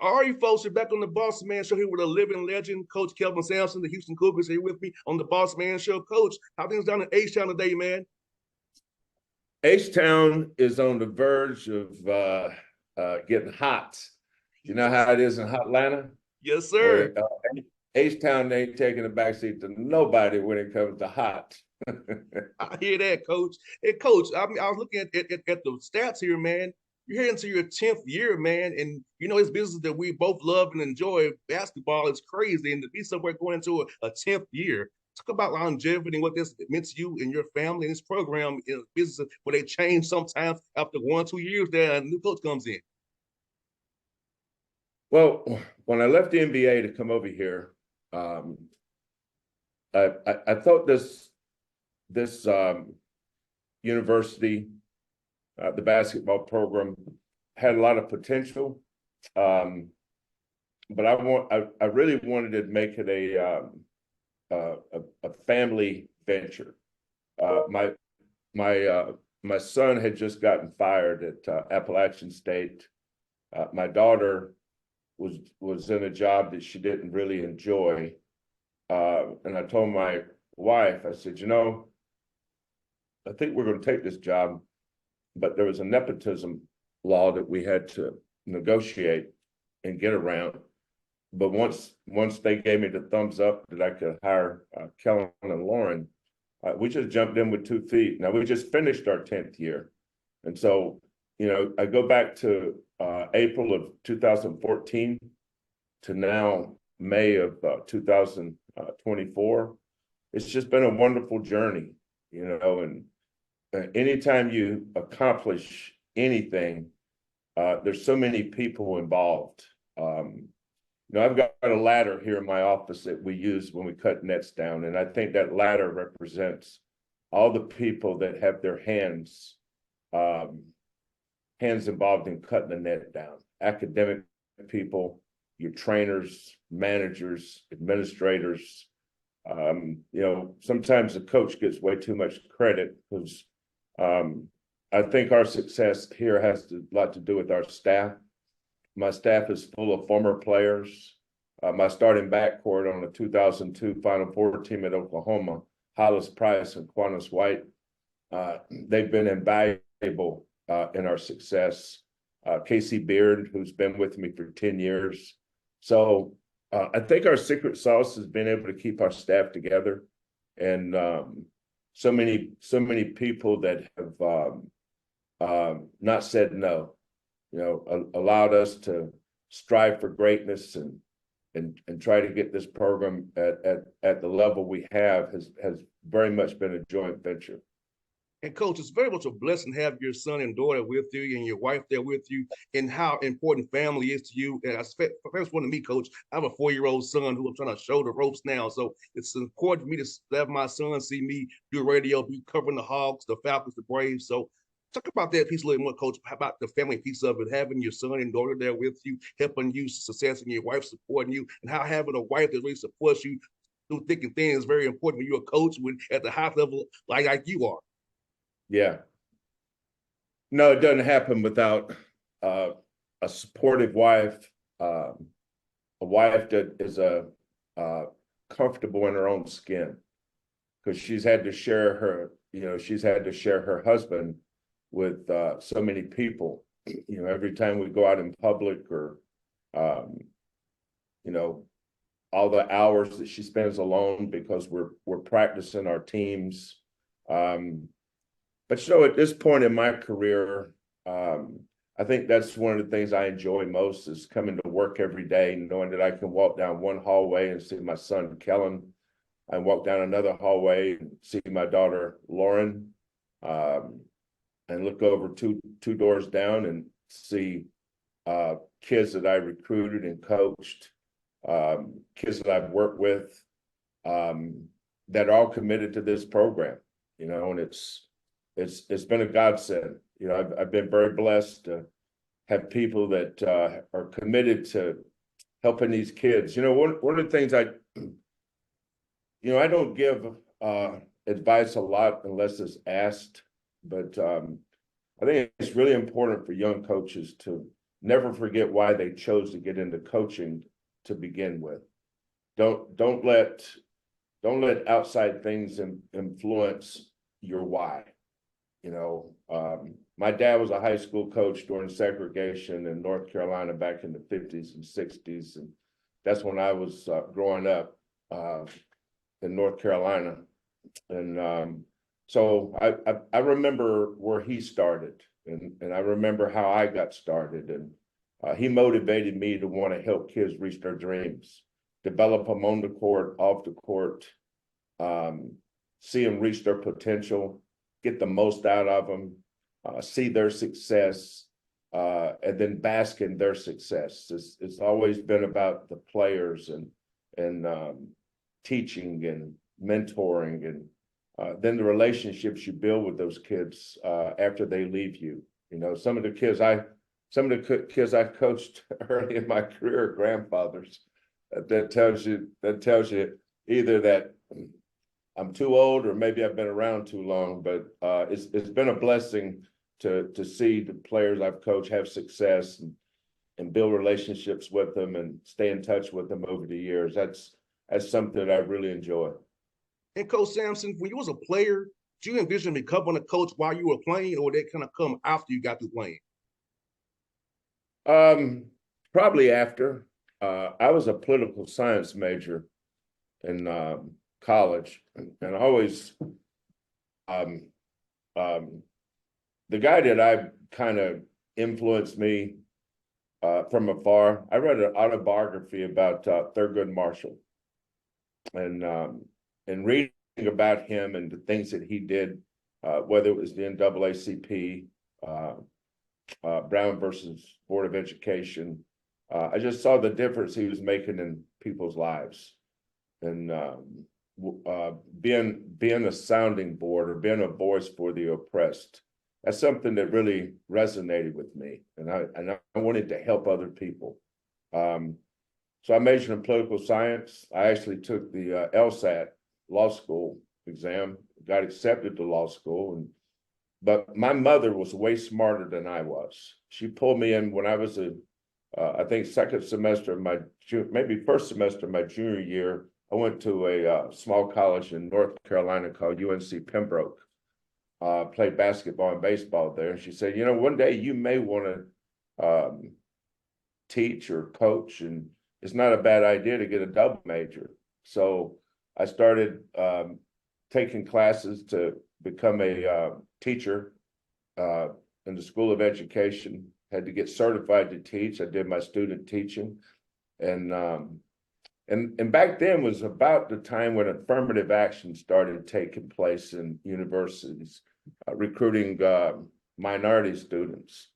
All right, folks, we're back on the Boss Man Show here with a living legend, Coach Kelvin Sampson, the Houston Cougars, here with me on the Boss Man Show. Coach, how things down in H-Town today, man? H-Town is on the verge of getting hot. You know Yes, how it is in Atlanta? yes, Well, sir. H-Town ain't taking a backseat to nobody when it comes to hot. I hear that, Coach. Hey, Coach, I was looking at the stats here, man. You're heading to your 10th year, man, and you know it's business that we both love and enjoy. Basketball is crazy, and to be somewhere going into a 10th year. Talk about longevity and what this meant to you and your family and this program in business where they change sometimes after 1 2 years. There, a new coach comes in. Well, when I left the NBA to come over here, um, I thought this university, the basketball program, had a lot of potential, um, but I really wanted to make it a family venture. My my son had just gotten fired at Appalachian State. My daughter was in a job that she didn't really enjoy, and I told my wife, I said, I think we're going to take this job, but there was a nepotism law that we had to negotiate and get around. But once they gave me the thumbs up that I could hire Kellen and Lauren, we just jumped in with 2 feet. Now we just finished our 10th year, and so I go back to April of 2014 to now May of 2024. It's just been a wonderful journey, and anytime you accomplish anything, there's so many people involved. I've got a ladder here in my office that we use when we cut nets down, and I think that ladder represents all the people that have their um, hands involved in cutting the net down. Academic people, your trainers, managers, administrators. Sometimes the coach gets way too much credit because I think our success here has a lot to do with our staff. My staff is full of former players. My starting backcourt on the 2002 Final Four team at Oklahoma, Hollis Price and Quantas White, they've been invaluable in our success. Casey Beard, who's been with me for 10 years. So I think our secret sauce has been able to keep our staff together, and so many people that have not said no, allowed us to strive for greatness and try to get this program at the level we have has very much been a joint venture. And coach, it's very much a blessing to have your son and daughter with you and your wife there with you, and how important family is to you. And I first one to me, coach, I have a 4-year-old son who I'm trying to show the ropes now. So it's important for me to have my son see me do radio, be covering the Hawks, the Falcons, the Braves. So talk about that piece a little more, coach. How about the family piece of it, having your son and daughter there with you, helping you success, and your wife supporting you, and how having a wife that really supports you through thick and thin is very important when you're a coach when at the high level like you are. Yeah. No, it doesn't happen without a supportive wife, a wife that is comfortable in her own skin, because she's had to share her husband with so many people. Every time we go out in public, or all the hours that she spends alone because we're practicing our teams. But at this point in my career, I think that's one of the things I enjoy most is coming to work every day, knowing that I can walk down one hallway and see my son Kellen. I walk down another hallway and see my daughter Lauren, and look over two doors down and see kids that I recruited and coached, kids that I've worked with, that are all committed to this program. And it's been a godsend. I've been very blessed to have people that are committed to helping these kids. One of the things I don't give advice a lot unless it's asked, but I think it's really important for young coaches to never forget why they chose to get into coaching to begin with. Don't let outside things influence your why. My dad was a high school coach during segregation in North Carolina back in the 50s and 60s, and that's when I was growing up in North Carolina. And so I remember where he started, and I remember how I got started, and he motivated me to want to help kids reach their dreams, develop them on the court, off the court, see them reach their potential, get the most out of them, see their success, and then bask in their success. It's always been about the players and teaching and mentoring, and then the relationships you build with those kids after they leave you. Some of the kids I coached early in my career are grandfathers. That tells you either that I'm too old or maybe I've been around too long. But it's been a blessing to see the players I've coached have success and build relationships with them and stay in touch with them over the years. That's something that I really enjoy. And Coach Sampson, when you was a player, did you envision becoming a coach while you were playing, or did that kind of come after you got through playing? Probably after. I was a political science major in college, and always the guy that I kind of influenced me from afar. I read an autobiography about Thurgood Marshall, and reading about him and the things that he did, whether it was the NAACP, Brown versus Board of Education. I just saw the difference he was making in people's lives, and being a sounding board or being a voice for the oppressed. That's something that really resonated with me, and I wanted to help other people. So I majored in political science. I actually took the LSAT law school exam, got accepted to law school, but my mother was way smarter than I was. She pulled me in when I was I think second semester of maybe first semester of my junior year. I went to a small college in North Carolina called UNC Pembroke. Played basketball and baseball there. And she said, one day you may want to teach or coach, and it's not a bad idea to get a double major. So I started taking classes to become a teacher in the School of Education. Had to get certified to teach. I did my student teaching, and back then was about the time when affirmative action started taking place in universities, recruiting minority students.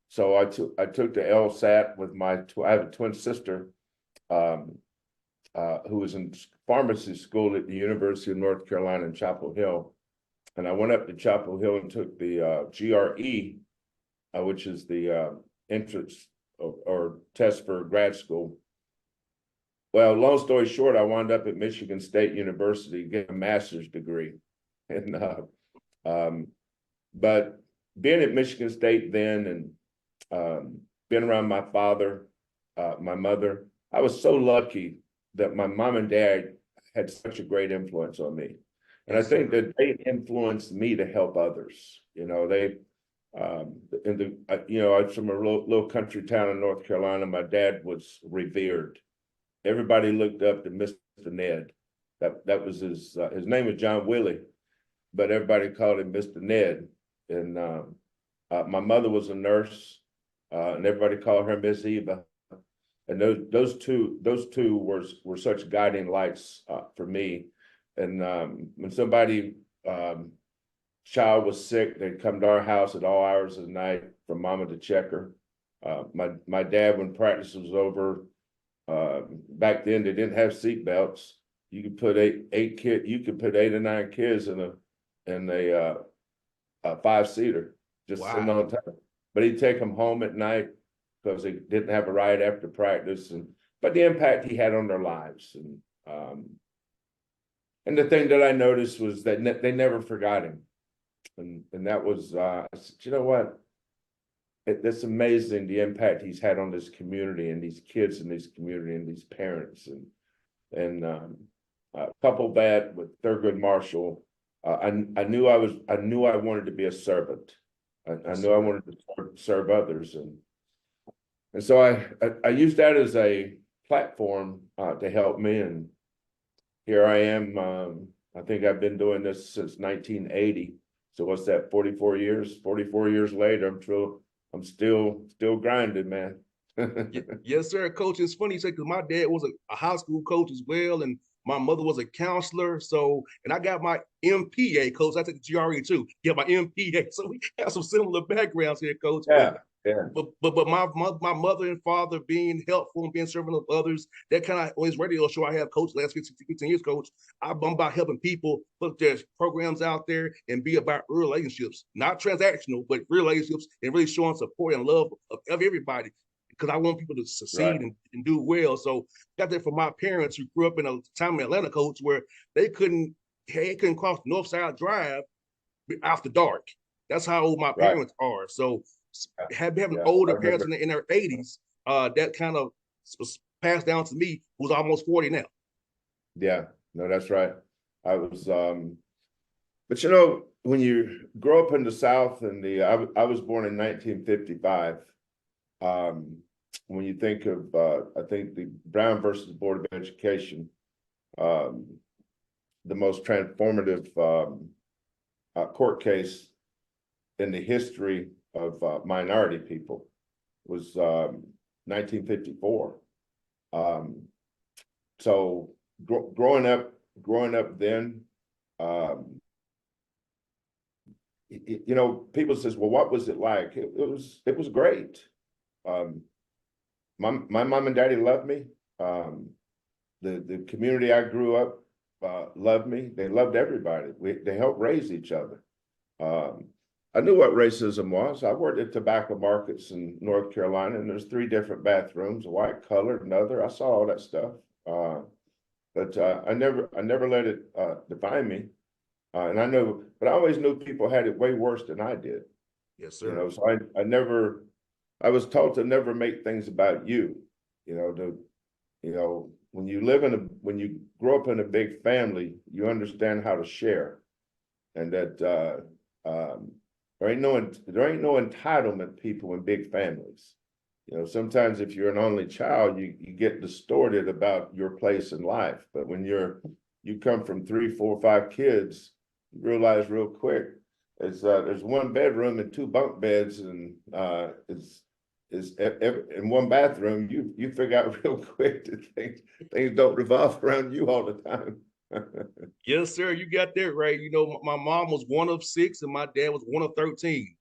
So I took the LSAT with I have a twin sister who was in pharmacy school at the University of North Carolina in Chapel Hill. And I went up to Chapel Hill and took the GRE, which is the entrance or test for grad school. Well, long story short, I wound up at Michigan State University getting a master's degree. And but being at Michigan State then, and being around my father, my mother, I was so lucky that my mom and dad had such a great influence on me. And I think that they influenced me to help others. They I'm from a little country town in North Carolina. My dad was revered. Everybody looked up to Mr. Ned. That was his name was John Willie, but everybody called him Mr. Ned. And my mother was a nurse, and everybody called her Miss Eva. And those two were such guiding lights for me. And when somebody child was sick, they'd come to our house at all hours of the night for mama to check her. My dad, when practice was over, back then they didn't have seat belts. You could put eight or nine kids in a 5-seater, just sitting on top. But he'd take them home at night because they didn't have a ride after practice. But the impact he had on their lives, and the thing that I noticed was that they never forgot him. And that was, I said, you know what? it's amazing the impact he's had on this community and these kids in this community and these parents. And couple that with Thurgood Marshall, I knew I wanted to be a servant. I knew I wanted to serve others, and so I used that as a platform to help me. And here I am. I think I've been doing this since 1980. So what's that? 44 years. 44 years later, I'm still grinding, man. Yes, sir, Coach. It's funny you say because my dad was a high school coach as well, and my mother was a counselor. So, and I got my MPA, Coach. I took the GRE too. Yeah, my MPA. So we have some similar backgrounds here, Coach. Yeah, yeah. But my mother and father being helpful and being servant of others, that kind of on his radio show I have, Coach, last 15 years, Coach. I'm about helping people put their programs out there and be about relationships, not transactional, but relationships, and really showing support and love of everybody. Because I want people to succeed and do well. So got that from my parents who grew up in a time in Atlanta, Coach, where they couldn't cross North Side Drive after dark. That's how old my parents are. So having older parents in their 80s, that kind of was passed down to me, who's almost 40 now. Yeah, no, that's right. I was, but you know, when you grow up in the South, and I was born in 1955. When you think of, I think the Brown versus Board of Education, the most transformative court case in the history of minority people was 1954. So growing up then, you know, people says, well, what was it like? It was great. My mom and daddy loved me. The community I grew up loved me. They loved everybody. They helped raise each other. I knew what racism was. I worked at tobacco markets in North Carolina, and there's 3 different bathrooms: white, colored, another. I saw all that stuff, but I never let it define me. And I know, but I always knew people had it way worse than I did. Yes, sir. You know, so I was taught to never make things about you. When you grow up in a big family, you understand how to share, and that there ain't no entitlement people in big families. You know, sometimes if you're an only child, you get distorted about your place in life. But when you come from 3, 4, 5 kids, you realize real quick there's 1 bedroom and 2 bunk beds, and is in 1 bathroom. You figure out real quick that things don't revolve around you all the time. Yes, sir. You got that right. You know, my mom was 1 of 6, and my dad was 1 of 13,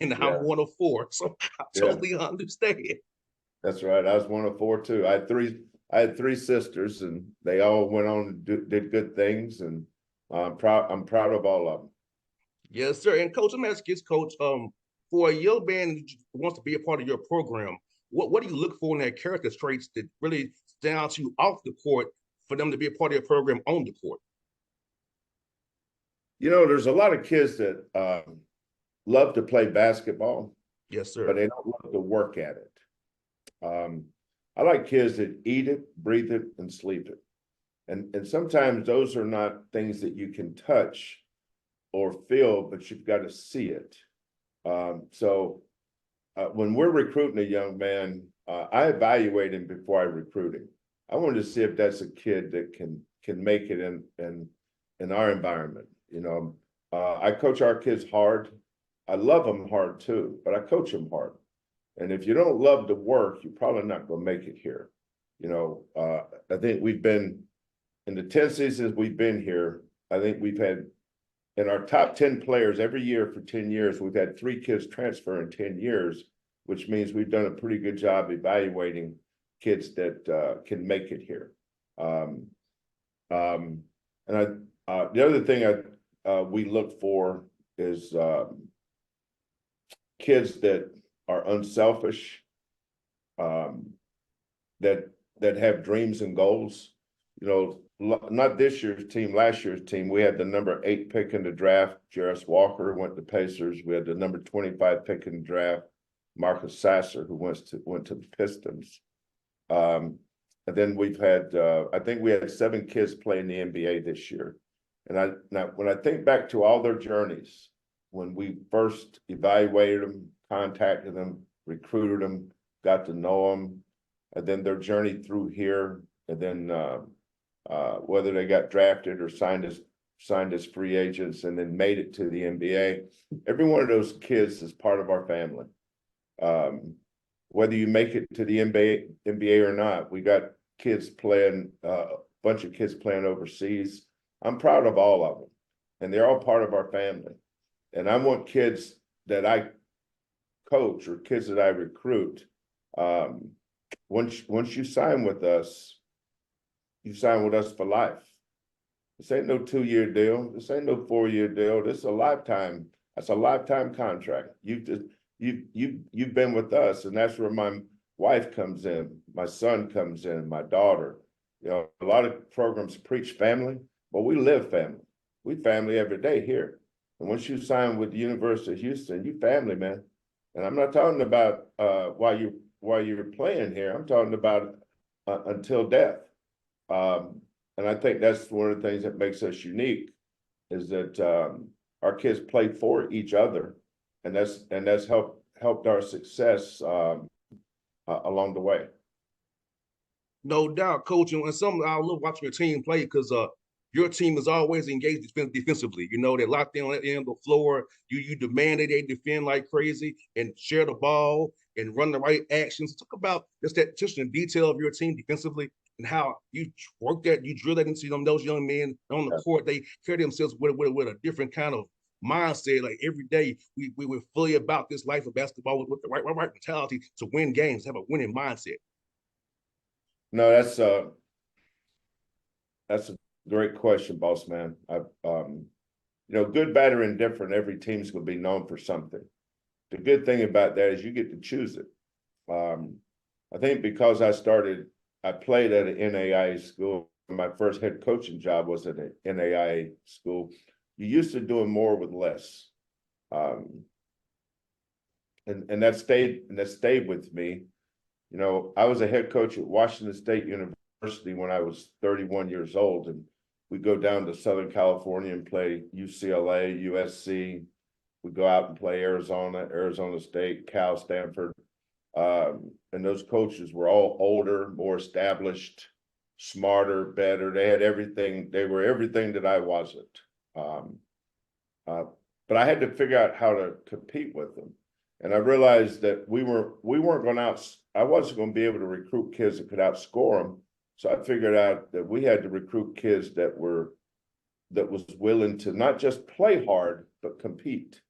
and I'm 1 of 4. So I totally understand. That's right. I was 1 of 4 too. I had 3 sisters, and they all went on and did good things, and I'm proud of all of them. Yes, sir. And Coach, I'm asking this, Coach, for a young man who wants to be a part of your program, what do you look for in their character traits that really stand out to you off the court for them to be a part of your program on the court? You know, there's a lot of kids that love to play basketball. Yes, sir. But they don't love to work at it. I like kids that eat it, breathe it, and sleep it. And sometimes those are not things that you can touch or feel, but you've got to see it. So when we're recruiting a young man, I evaluate him before I recruit him. I wanted to see if that's a kid that can make it in our environment. You know, I coach our kids hard. I love them hard too, but I coach them hard. And if you don't love the work, you're probably not going to make it here. You know, I think we've been in the 10 seasons we've been here. I think we've had in our top 10 players every year for 10 years, we've had 3 kids transfer in 10 years, which means we've done a pretty good job evaluating kids that can make it here. And the other thing we look for is kids that are unselfish, that have dreams and goals. You know, not this year's team, last year's team, we had the number 8 pick in the draft. Jarris Walker went to Pacers. We had the number 25 pick in the draft. Marcus Sasser, who went to the Pistons. And then we've had, I think we had 7 kids play in the NBA this year. And now when I think back to all their journeys, when we first evaluated them, contacted them, recruited them, got to know them, and then their journey through here, and then whether they got drafted or signed as free agents and then made it to the NBA, every one of those kids is part of our family. Whether you make it to the NBA or not, we got kids playing, a bunch of kids playing overseas. I'm proud of all of them, and they're all part of our family. And I want kids that I coach or kids that I recruit. Once you sign with us, you sign with us for life. This ain't no 2-year deal. This ain't no 4-year deal. This is a lifetime. That's a lifetime contract. You've been with us, and that's where my wife comes in, my son comes in, my daughter. You know, a lot of programs preach family, but we live family. We family every day here. And once you sign with the University of Houston, you family, man. And I'm not talking about while you're playing here. I'm talking about until death. And I think that's one of the things that makes us unique, is that our kids play for each other, and that's helped our success along the way. No doubt, Coach. And I love watching your team play because your team is always engaged defensively. You know, they're locked in on the end of the floor. You demand that they defend like crazy and share the ball and run the right actions. Talk about just the detail of your team defensively and how you work that, you drill that into those young men on the court. They carry themselves with a different kind of mindset. Like every day, we were fully about this life of basketball with the right mentality to win games, have a winning mindset. No, that's a great question, boss man. Good, bad, or indifferent, every team's going to be known for something. The good thing about that is you get to choose it. I think because I played at an NAIA school. My first head coaching job was at an NAIA school. You used to doing more with less. And that stayed with me. You know, I was a head coach at Washington State University when I was 31 years old, and we go down to Southern California and play UCLA, USC. We go out and play Arizona State, Cal, Stanford. And those coaches were all older, more established, smarter, better. They had everything. They were everything that I wasn't. But I had to figure out how to compete with them. And I realized that we weren't going out. I wasn't going to be able to recruit kids that could outscore them. So I figured out that we had to recruit kids that was willing to not just play hard, but compete.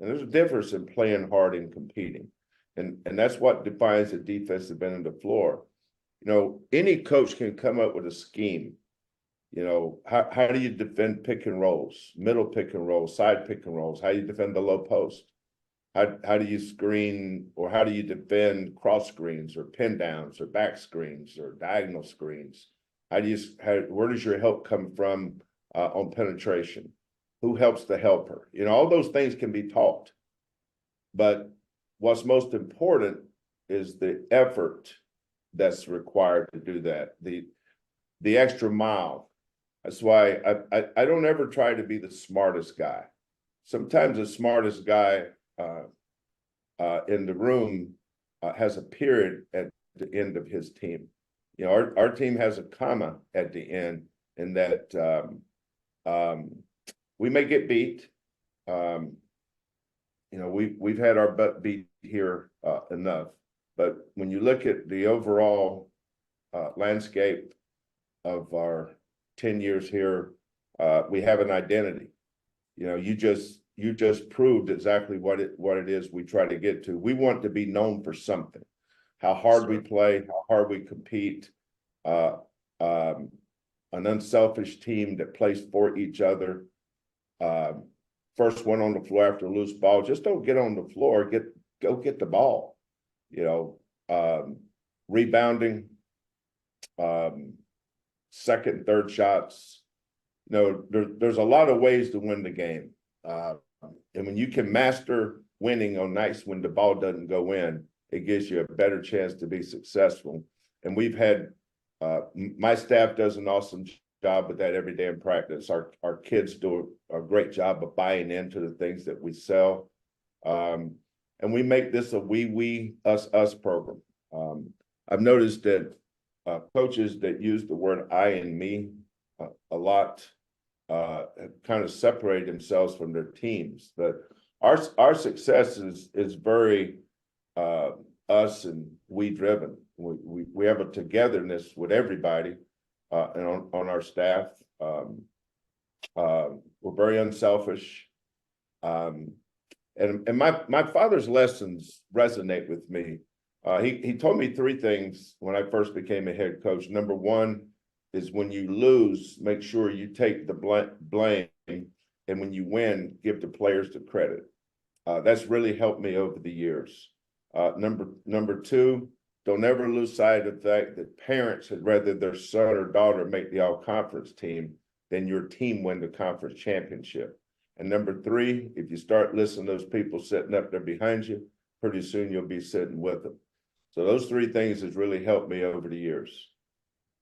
And there's a difference in playing hard and competing. And that's what defines the defensive end of the floor. You know, any coach can come up with a scheme. You know, how do you defend pick and rolls, middle pick and rolls, side pick and rolls? How do you defend the low post? How do you screen, or how do you defend cross screens or pin downs or back screens or diagonal screens? Where does your help come from on penetration? Who helps the helper? You know, all those things can be taught. But what's most important is the effort that's required to do that, the extra mile. That's why I don't ever try to be the smartest guy. Sometimes the smartest guy in the room has a period at the end of his team. You know, our team has a comma at the end, in that we may get beat. You know, we've had our butt beat here enough, but when you look at the overall landscape of our 10 years here, we have an identity. You know, you just proved exactly what it is we try to get to. We want to be known for something. How hard we play, how hard we compete, an unselfish team that plays for each other. First one on the floor after a loose ball. Just don't get on the floor. Go get the ball. You know, rebounding, second and third shots. You know, there's a lot of ways to win the game. And when you can master winning on nights when the ball doesn't go in, it gives you a better chance to be successful. And we've had, my staff does an awesome job with that every day in practice. Our kids do a great job of buying into the things that we sell. And we make this a we, us program. I've noticed that coaches that use the word I and me a lot have kind of separated themselves from their teams. But our success is very us and we driven. We have a togetherness with everybody and on our staff. We're very unselfish. And my father's lessons resonate with me. He told me three things when I first became a head coach. Number one is when you lose, make sure you take the blame, and when you win, give the players the credit. That's really helped me over the years. Number two, don't ever lose sight of the fact that parents had rather their son or daughter make the all-conference team than your team win the conference championship. And number three, if you start listening to those people sitting up there behind you, pretty soon you'll be sitting with them. So those three things has really helped me over the years.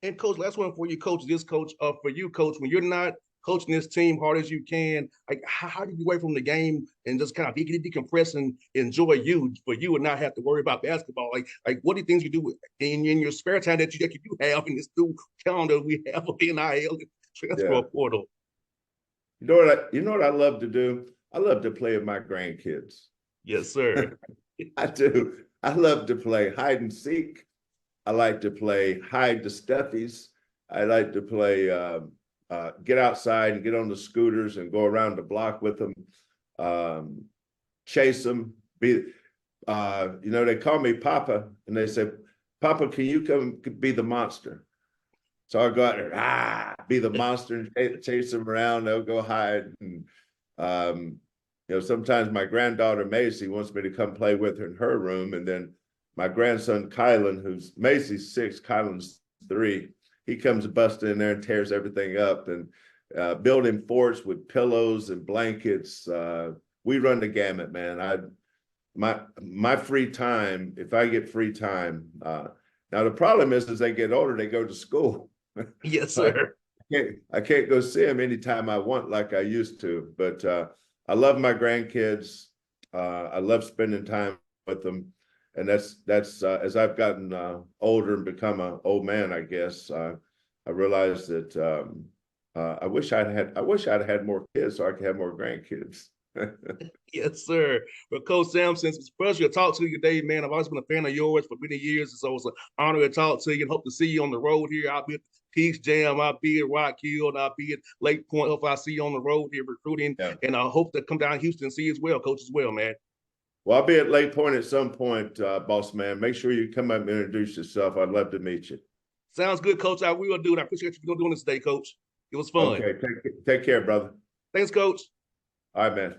And coach, last one for you, coach. This coach, for you, coach, when you're not coaching this team hard as you can, like how do you away from the game and just kind of decompress and enjoy you and not have to worry about basketball? Like what are the things you do in your spare time that you do have in this new calendar we have of the NIL transfer portal? You know what I love to do? I love to play with my grandkids. Yes, sir. I do. I love to play hide and seek. I like to play hide the stuffies. I like to play get outside and get on the scooters and go around the block with them, chase them. They call me Papa, and they say, Papa, can you come be the monster? So I go out there, be the monster and chase them around. They'll go hide. And, sometimes my granddaughter, Macy, wants me to come play with her in her room. And then my grandson, Kylan, who's Macy's 6, Kylan's 3, he comes busting in there and tears everything up and building forts with pillows and blankets. We run the gamut, man. My free time, if I get free time, now the problem is as they get older, they go to school. Yes, sir. I can't go see them anytime I want like I used to, but I love my grandkids. I love spending time with them. And that's as I've gotten older and become an old man, I guess, I realized that I wish I'd had more kids so I could have more grandkids. Yes, sir. Well, Coach Sampson, it's a pleasure to talk to you today, man. I've always been a fan of yours for many years, so it's an honor to talk to you and hope to see you on the road here. I'll be at Peach Jam, I'll be at Rock Hill, and I'll be at Lake Point. Hope I see you on the road here recruiting, and I hope to come down to Houston and see you as well, Coach, as well, man. Well, I'll be at Lake Point at some point, boss man. Make sure you come up and introduce yourself. I'd love to meet you. Sounds good, Coach. I will do it. I appreciate you doing this today, Coach. It was fun. Okay, take care, brother. Thanks, Coach. All right, man.